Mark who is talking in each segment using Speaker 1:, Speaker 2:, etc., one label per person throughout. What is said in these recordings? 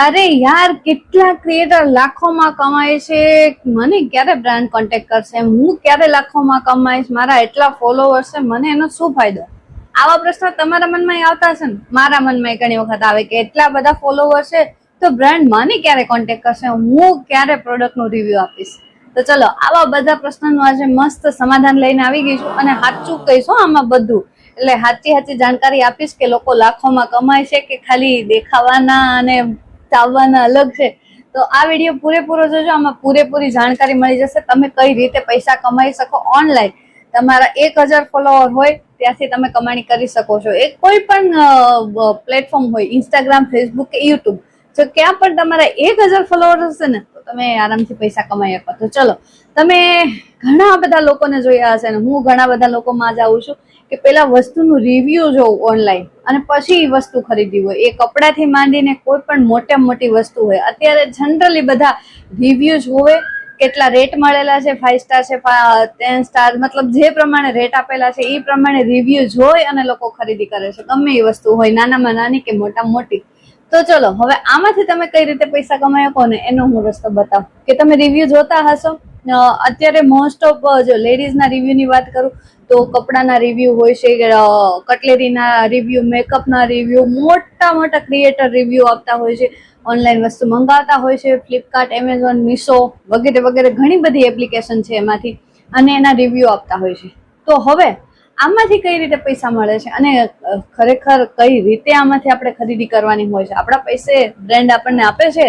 Speaker 1: અરે યાર, કેટલા ક્રિએટર લાખોમાં કમાય છે. મને ક્યારે બ્રાન્ડ કોન્ટેક્ટ કરશે? હું ક્યારે લાખોમાં કમાઈશ? મારા એટલા ફોલોવર્સ છે, મને એનો શું ફાયદો? આવા પ્રશ્ન તમારા મનમાં આવતા હશે ને? મારા મનમાં ઘણી વખત આવે કે એટલા બધા ફોલોવર્સ છે તો બ્રાન્ડ મને ક્યારે કોન્ટેક્ટ કરશે? હું ક્યારે પ્રોડક્ટનું રિવ્યુ આપીશ? તો ચલો, આવા બધા પ્રશ્નોનું આજે મસ્ત સમાધાન લઈને આવી ગઈ છું અને સાચું કહીશું આમાં બધું. એટલે સાચી જાણકારી આપીશ કે લોકો લાખોમાં કમાય છે કે ખાલી દેખાવાના અને ચાવવાના અલગ છે. તો આ વિડીયો પૂરેપૂરો જોજો, આમાં પૂરેપૂરી જાણકારી મળી જશે. તમે કઈ રીતે પૈસા કમાઈ શકો ઓનલાઈન. તમારા 1000 ફોલોવર હોય ત્યાંથી તમે કમાણી કરી શકો છો. એક કોઈ પણ પ્લેટફોર્મ હોય, ઇન્સ્ટાગ્રામ, ફેસબુક કે યુટ્યુબ, તો ક્યાં પણ તમારા 1000 ફોલોવર હશે ને તો તમે આરામથી પૈસા કમાઈ શકો. તો ચલો, તમે ઘણા બધા લોકોને જોયા હશે ને હું ઘણા બધા લોકોમાં જાઉં છું કે પેલા વસ્તુનું રિવ્યુ જોવું ઓનલાઈન અને પછી વસ્તુ ખરીદી હોય. એ કપડાથી માંડીને કોઈ પણ મોટી વસ્તુ હોય, અત્યારે જનરલી બધા રિવ્યુ જોવે. કેટલા રેટ મળેલા છે, 5 સ્ટાર છે, 10 સ્ટાર, મતલબ જે પ્રમાણે રેટ આપેલા છે એ પ્રમાણે રિવ્યુ જોઈ અને લોકો ખરીદી કરે છે, ગમે એ વસ્તુ હોય, નાનામાં નાની કે મોટામાં મોટી. તો ચલો, હવે આમાંથી તમે કઈ રીતે પૈસા કમાઈ શકો ને એનો હું રસ્તો બતાવું. કે તમે રિવ્યુ જોતા હશો, અત્યારે મોસ્ટ ઓફ જો લેડીઝના રિવ્યુની વાત કરું તો કપડાના રિવ્યુ હોય છે, કટલેરીના રિવ્યુ, મેકઅપના રિવ્યુ, મોટા ક્રિએટર રિવ્યુ આપતા હોય છે, ઓનલાઈન વસ્તુ મંગાવતા હોય છે, ફ્લિપકાર્ટ, એમેઝોન, મીશો વગેરે ઘણી બધી એપ્લિકેશન છે એમાંથી, અને એના રિવ્યુ આપતા હોય છે. તો હવે આમાંથી કઈ રીતે પૈસા મળે છે અને ખરેખર કઈ રીતે આમાંથી આપણે ખરીદી કરવાની હોય છે, આપણા પૈસે બ્રાન્ડ આપણને આપે છે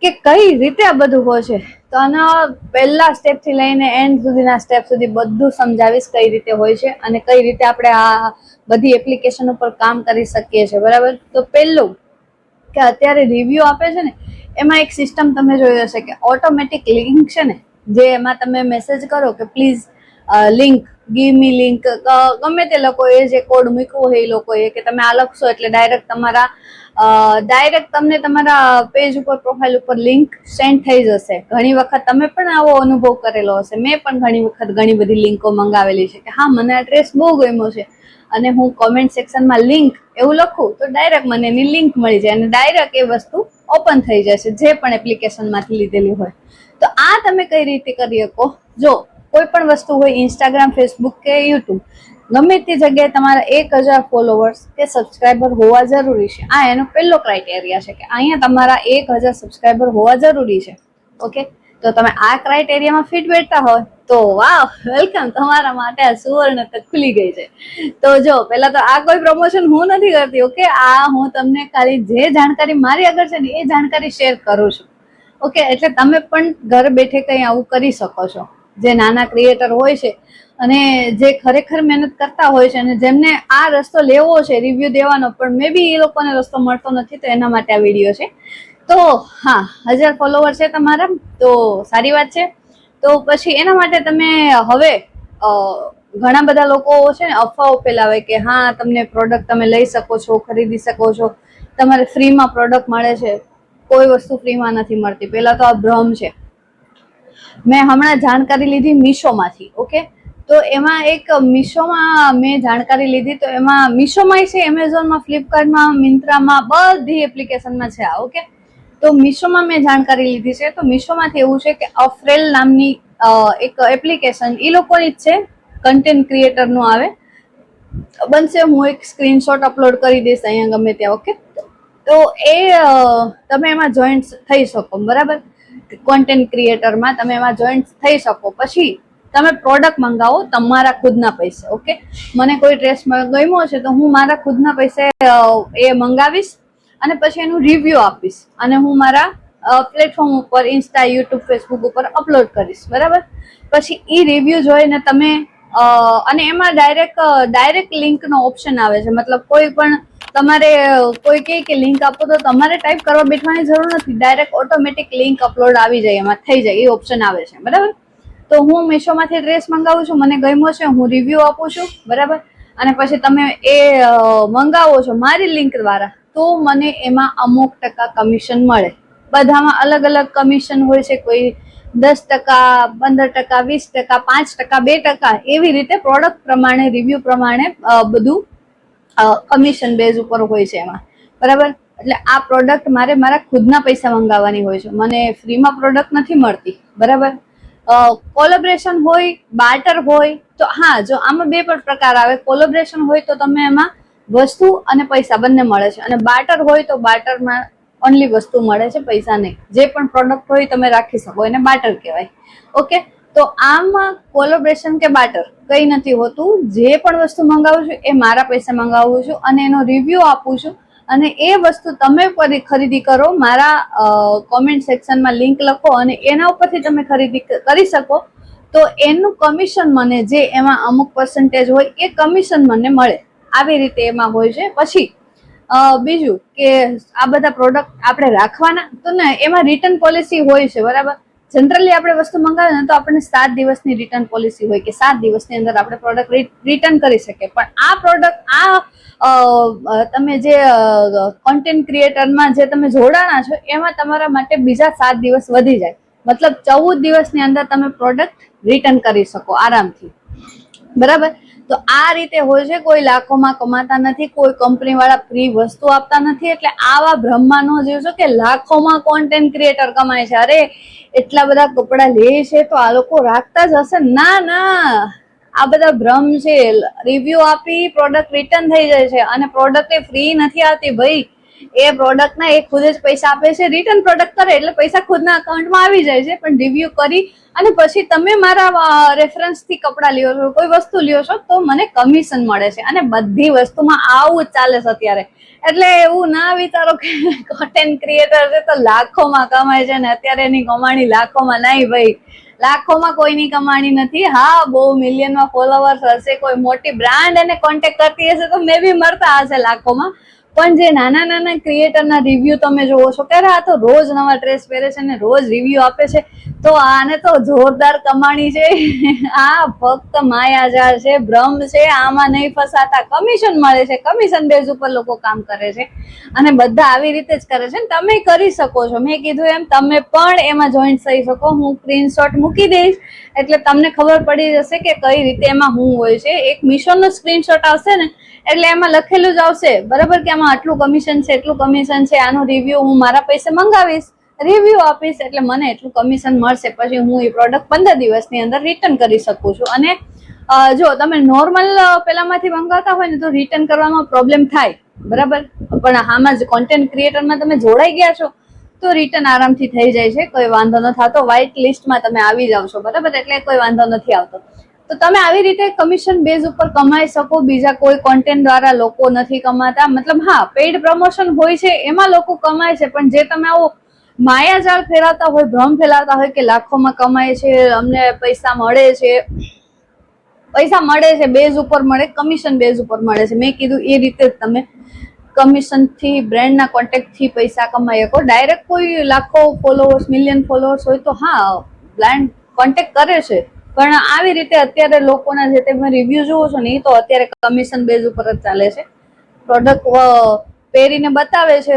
Speaker 1: કે કઈ રીતે આ બધું હોય છે? તો આના પહેલા સ્ટેપથી લઈને એન્ડ સુધીના સ્ટેપ સુધી બધું સમજાવીશ કઈ રીતે હોય છે અને કઈ રીતે આપણે આ બધી એપ્લિકેશન ઉપર કામ કરી શકીએ છીએ, બરાબર? તો પહેલું કે અત્યારે રિવ્યુ આપે છે ને એમાં એક સિસ્ટમ તમે જોઈ હશે કે ઓટોમેટિક લિંક છે ને, જે એમાં તમે મેસેજ કરો કે please link, give me link, ગમે તે લોકોએ જે કોડ મૂક્યો હોય એ લોકોએ, કે તમે આ લખશો એટલે ડાયરેક્ટ તમને તમારા પેજ ઉપર, પ્રોફાઇલ ઉપર લિંક સેન્ડ થઈ જશે. ઘણી વખત તમે પણ આવો અનુભવ કરેલો હશે. મેં પણ ઘણી વખત ઘણી બધી લિંકો મંગાવેલી છે કે હા, મને આ ડ્રેસ બહુ ગમ્યો છે અને હું કોમેન્ટ સેક્શનમાં લિંક એવું લખું તો ડાયરેક્ટ મને એની લિંક મળી જાય અને ડાયરેક્ટ એ વસ્તુ ઓપન થઈ જશે, જે પણ એપ્લિકેશનમાંથી લીધેલી હોય. તો આ તમે કઈ રીતે કરી શકો? જો કોઈ પણ વસ્તુ હોય, ઇન્સ્ટાગ્રામ, ફેસબુક કે યુટ્યુબ, ગમે તે જગ્યાએ તમારા 1000 ફોલોવર્સ કે સબસ્ક્રાઈબર હોવા જરૂરી છે. આ એનો પહેલો ક્રાઇટેરિયા છે કે અહીંયા તમારા 1000 સબસ્ક્રાઈબર હોવા જરૂરી છે. ઓકે, તો તમે આ ક્રાઇટેરિયામાં ફિટ બેઠતા હોય તો વાહ, વેલકમ, તમારા માટે આ સુવર્ણ તક ખુલી ગઈ છે. તો જો પહેલા તો આ કોઈ પ્રમોશન હું નથી કરતી, ઓકે? આ હું તમને ખાલી જે જાણકારી મારી આગળ છે ને એ જાણકારી શેર કરું છું. ઓકે, એટલે તમે પણ ઘર બેઠે કંઈ આવું કરી શકો છો. જે નાના ક્રિએટર હોય છે અને જે ખરેખર મહેનત કરતા હોય છે અને જેમને આ રસ્તો લેવો છે રિવ્યુ દેવાનો, પણ મે બી એ લોકોને રસ્તો મળતો નથી, તો એના માટે આ વિડીયો છે. તો હા, 1000 ફોલોવર છે તમારા, તો સારી વાત છે. તો પછી એના માટે તમે હવે ઘણા બધા લોકો છે ને અફવાઓ ફેલાવે કે હા, તમને પ્રોડક્ટ તમે લઈ શકો છો, ખરીદી શકો છો, તમારે ફ્રીમાં પ્રોડક્ટ મળે છે. કોઈ વસ્તુ ફ્રીમાં નથી મળતી. પહેલા તો આ ભ્રમ છે. મેં હમણાં જાણકારી લીધી મીશોમાંથી. ઓકે, તો એમાં એક મીશોમાં મેં જાણકારી લીધી, તો એમાં મીશોમાં છે, એમેઝોનમાં, ફ્લિપકાર્ટમાં, મિન્ત્રામાં, બધી એપ્લિકેશનમાં છે આ. ઓકે, તો મીશોમાં મેં જાણકારી લીધી છે. તો મીશોમાંથી એવું છે કે અફરેલ નામની એક એપ્લિકેશન એ લોકોની જ છે, કન્ટેન્ટ ક્રિએટરનું આવે બનશે. હું એક સ્ક્રીનશોટ અપલોડ કરી દઈશ અહીંયા ગમે ત્યાં. ઓકે, તો એ તમે એમાં જોઈન્ટ થઈ શકો, બરાબર? કોન્ટેન્ટ ક્રિએટરમાં તમે એમાં જોઈન્ટ થઈ શકો. પછી તમે પ્રોડક્ટ મંગાવો તમારા ખુદના પૈસે. ઓકે, મને કોઈ ડ્રેસ ગમ્યો છે તો હું મારા ખુદના પૈસે એ મંગાવીશ અને પછી એનું રિવ્યુ આપીશ અને હું મારા પ્લેટફોર્મ ઉપર, ઇન્સ્ટા, યુટ્યુબ, ફેસબુક ઉપર અપલોડ કરીશ, બરાબર? પછી એ રિવ્યુ જોઈને તમે અને એમાં ડાયરેક્ટ લિંકનો ઓપ્શન આવે છે. મતલબ કોઈ પણ તમારે કોઈ કે લિંક આપો તો તમારે ટાઈપ કરવા બેઠવાની જરૂર નથી, ડાયરેક્ટ ઓટોમેટિક લિંક અપલોડ આવી જાય, એમાં થઈ જાય, એ ઓપ્શન આવે છે, બરાબર? તો હું મીશોમાંથી ડ્રેસ મંગાવું છું, મને ગમ્યો છે, હું રિવ્યુ આપું છું, બરાબર? અને પછી તમે એ મંગાવો છો મારી લિંક દ્વારા, તો મને એમાં અમુક ટકા કમિશન મળે. બધામાં અલગ અલગ કમિશન હોય છે. કોઈ 10%, 15%, 20%, 5%, 2%, એવી રીતે પ્રોડક્ટ પ્રમાણે, રિવ્યુ પ્રમાણે બધું કમિશન બેઝ ઉપર હોય છે એમાં, બરાબર? એટલે આ પ્રોડક્ટ મારે મારા ખુદના પૈસા મંગાવવાની હોય છે, મને ફ્રીમાં પ્રોડક્ટ નથી મળતી, બરાબર. કોલેબરેશન હોય, બાર્ટર હોય તો હા, જો આમાં બે પણ પ્રકાર આવે. કોલેબરેશન હોય તો તમે એમાં વસ્તુ અને પૈસા બંને મળે છે, અને બાર્ટર હોય તો બાર્ટરમાં ઓનલી વસ્તુ મળે છે, પૈસા નહીં. જે પણ પ્રોડક્ટ હોય તમે રાખી શકો, એને બાર્ટર કહેવાય. ઓકે, તો આમાં કોલેબરેશન કે બાર્ટર કઈ નથી હોતું. જે પણ વસ્તુ મંગાવું છું એ મારા પૈસા મંગાવું છું અને એનો રિવ્યુ આપું છું, અને એ વસ્તુ તમે ખરીદી કરો. મારા કોમેન્ટ સેક્શનમાં લિંક લખો અને એના ઉપરથી તમે ખરીદી કરી શકો. તો એનું કમિશન મને, જે એમાં અમુક પર્સન્ટેજ હોય એ કમિશન મને મળે. આવી રીતે એમાં હોય છે. પછી બીજું કે આ બધા પ્રોડક્ટ આપણે રાખવાના તો ને, એમાં રિટર્ન પોલિસી હોય છે, બરાબર. જનરલી આપણે વસ્તુ મંગાવીએ ને તો આપણને 7 દિવસની રિટર્ન પોલિસી હોય કે 7 દિવસની અંદર આપણે પ્રોડક્ટ રિટર્ન કરી શકીએ. પણ આ પ્રોડક્ટ તમે જે કોન્ટેન્ટ ક્રિએટરમાં જે તમે જોડાણા છો એમાં તમારા માટે બીજા 7 દિવસ વધી જાય. મતલબ 14 દિવસની અંદર તમે પ્રોડક્ટ રિટર્ન કરી શકો આરામથી, બરાબર. તો આ રીતે હોય છે. કોઈ લાખોમાં કમાતા નથી, કોઈ કંપની વાળા ફ્રી વસ્તુ આપતા નથી. એટલે આવા બ્રહ્મા નો જીવશો કે લાખોમાં કોન્ટેન્ટ ક્રિએટર કમાય છે. અરે એટલા બધા કપડા લે છે તો આ લોકો રાખતા જ હશે. ના ના, આ બધા ભ્રમ છે. રિવ્યુ આપી પ્રોડક્ટ રિટર્ન થઈ જાય છે, અને પ્રોડક્ટ એ ફ્રી નથી આવતી ભાઈ. એ પ્રોડક્ટ ના એ ખુદ જ પૈસા આપે છે. રિટર્ન પ્રોડક્ટ કરે એટલે પૈસા ખુદના અકાઉન્ટમાં આવી જાય છે. પણ રિવ્યુ કરી અને પછી તમે મારા રેફરન્સ થી કપડા લ્યો છો, કોઈ વસ્તુ લ્યો છો, તો મને કમિશન મળે છે. અને બધી વસ્તુમાં આવું જ ચાલે છે અત્યારે. એટલે એવું ના વિચારો કે કોન્ટેન્ટ ક્રિએટર છે તો લાખોમાં કમાય છે ને અત્યારે એની કમાણી લાખોમાં. નહીં ભાઈ, લાખોમાં કોઈની કમાણી નથી. હા, બહુ મિલિયનમાં ફોલોવર્સ હશે, કોઈ મોટી બ્રાન્ડ એને કોન્ટેક્ટ કરતી હશે તો મે બી મળતા હશે લાખોમાં. પણ જે નાના નાના ક્રિએટરના રિવ્યુ તમે જોવો છો કે આ તો રોજ નવા ડ્રેસ પહેરે છે ને રોજ રિવ્યુ આપે છે, તો આને તો જોરદાર કમાણી છે. આ ફક્ત માયાજાળ છે, ભ્રમ છે. આમાં નહીં ફસાતા. કમિશન મળે છે, કમિશન બેઝ ઉપર લોકો કામ કરે છે, અને બધા આવી રીતે જ કરે છે. તમે કરી શકો છો. મેં કીધું એમ તમે પણ એમાં જોઈન્ટ થઈ શકો. હું સ્ક્રીનશોટ મૂકી દઈશ એટલે તમને ખબર પડી જશે કે કઈ રીતે એમાં શું હોય છે. એક મિશનનો સ્ક્રીનશોટ આવશે ને એટલે એમાં લખેલું જ આવશે, બરાબર, કે આમાં આટલું કમિશન છે, એટલું કમિશન છે. આનું રિવ્યુ હું મારા પૈસે મંગાવીશ, રિવ્યુ આપીશ એટલે મને એટલું કમિશન મળશે. પછી હું એ પ્રોડક્ટ 15 દિવસની અંદર રિટર્ન કરી શકું છું. અને જો તમે નોર્મલ પેલામાંથી મંગાવતા હોય ને તો રિટર્ન કરવામાં પ્રોબ્લેમ થાય, બરાબર. પણ આમાં જ કોન્ટેન્ટ ક્રિએટરમાં તમે જોડાઈ ગયા છો તો રિટર્ન આરામથી થઈ જાય છે, કોઈ વાંધો ન થતો. વ્હાઇટ લિસ્ટમાં તમે આવી જાવ છો, બરાબર, એટલે કોઈ વાંધો નથી આવતો. તો તમે આવી રીતે કમિશન બેઝ ઉપર કમાઈ શકો. બીજા કોઈ કોન્ટેન્ટ દ્વારા લોકો નથી કમાતા. મતલબ હા, પેઇડ પ્રમોશન હોય છે એમાં લોકો કમાય છે, પણ જે તમે આવો માયાજાળ ફેલાવતા હોય, ભ્રમ ફેલાવતા હોય કે લાખોમાં કમાય છે, અમને પૈસા મળે છે, બેઝ ઉપર મળે, કમિશન બેઝ ઉપર મળે છે. મેં કીધું એ રીતે જ તમે કમિશન થી, બ્રેન્ડના કોન્ટેક્ટ થી પૈસા કમાઈ શકો. ડાયરેક્ટ કોઈ લાખો ફોલોવર્સ, મિલિયન ફોલોવર્સ હોય તો હા, બ્રાન્ડ કોન્ટેક્ટ કરે છે. પણ આવી રીતે અત્યારે લોકોના જે તમે રિવ્યુ જુઓ છો ને એ તો અત્યારે કમિશન બેઝ ઉપર જ ચાલે છે. પ્રોડક્ટ પહેરીને બતાવે છે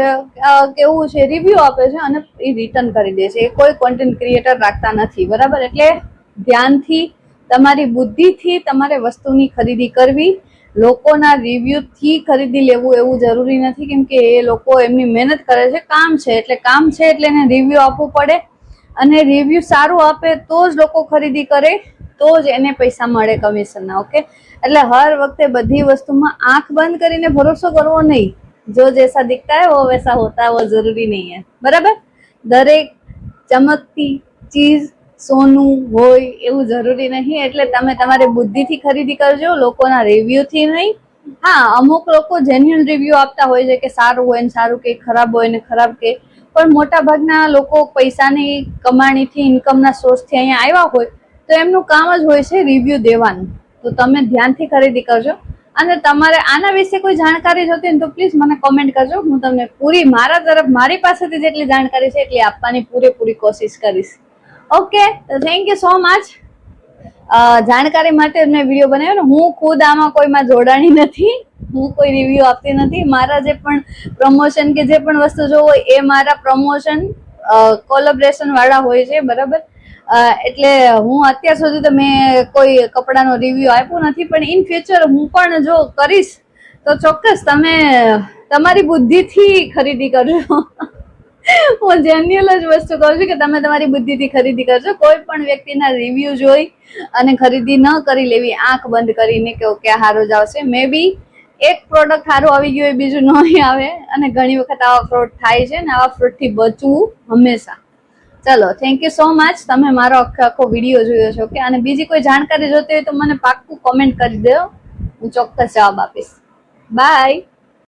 Speaker 1: કેવું છે, રિવ્યુ આપે છે અને એ રિટર્ન કરી દે છે. એ કોઈ કોન્ટેન્ટ ક્રિએટર રાખતા નથી, બરાબર. એટલે ધ્યાનથી, તમારી બુદ્ધિથી તમારે વસ્તુની ખરીદી કરવી. લોકોના રિવ્યુથી ખરીદી લેવું એવું જરૂરી નથી, કેમ કે એ લોકો એમની મહેનત કરે છે. કામ છે એટલે એને રિવ્યુ આપવું પડે, અને રિવ્યુ સારું આપે તો જ લોકો ખરીદી કરે, તો જ એને પૈસા મળે કમિશનના. ઓકે, એટલે હર વખતે બધી વસ્તુમાં આંખ બંધ કરીને ભરોસો કરવો નહીં. જો જૈસા દિખતા હૈ વો વૈસા હોતા હૈ, વો જરૂરી નહીં હૈ, બરાબર. દરેક ચમકતી ચીજ સોનું હોય એવું જરૂરી નહીં. એટલે તમે તમારી બુદ્ધિથી ખરીદી કરજો, લોકોના રિવ્યુથી નહીં. હા, અમુક લોકો જેન્યુઅલ રિવ્યુ આપતા હોય છે કે સારું હોય ને સારું કે, ખરાબ હોય ને ખરાબ કે, પણ મોટા ભાગના લોકો પૈસાની કમાણીથી, ઇન્કમના સોર્સથી અહીંયા આવ્યા હોય તો એમનું કામ જ હોય છે રિવ્યુ દેવાનું. તો તમે ધ્યાનથી ખરીદી કરજો. અને તમારે આના વિશે કોઈ જાણકારી જોતી હોય તો પ્લીઝ મને કોમેન્ટ કરજો. હું તમને પૂરી મારી પાસેથી જેટલી જાણકારી છે એટલી આપવાની પૂરેપૂરી કોશિશ કરીશ. ઓકે, તો થેન્ક યુ સો મચ. જાણકારી માટે મેં વિડીયો બનાવ્યો ને. હું ખુદ આમાં કોઈમાં જોડાણી નથી, હું કોઈ રિવ્યુ આપતી નથી. મારા જે પણ પ્રમોશન કે જે પણ વસ્તુ જો હોય એ મારા પ્રમોશન કોલેબરેશન વાળા હોય છે, બરાબર. એટલે હું અત્યાર સુધી તો મેં કોઈ કપડાનો રિવ્યુ આપ્યો નથી, પણ ઇન ફ્યુચર હું પણ જો કરીશ તો ચોક્કસ તમે તમારી બુદ્ધિથી ખરીદી કરજો. હું જેન્યુઅલ જ વસ્તુ કહું છું કે તમે તમારી બુદ્ધિથી ખરીદી કરજો. કોઈ પણ વ્યક્તિના રિવ્યુ જોઈ અને ખરીદી ન કરી લેવી આંખ બંધ કરીને કે ઓકે હારો જ આવશે. મે બી એક પ્રોડક્ટ સારું આવી ગયું હોય બીજું નહીં આવે, અને ઘણી વખત આવા ફ્રોડ થાય છે ને આવા ફ્રોડથી બચવું હંમેશા. ચલો, થેન્ક યુ સો મચ. તમે મારો આખો વિડીયો જોયો છો કે, અને બીજી કોઈ જાણકારી જોતી હોય તો મને પાક્કું કોમેન્ટ કરી દો, હું ચોક્કસ જવાબ આપીશ. બાય.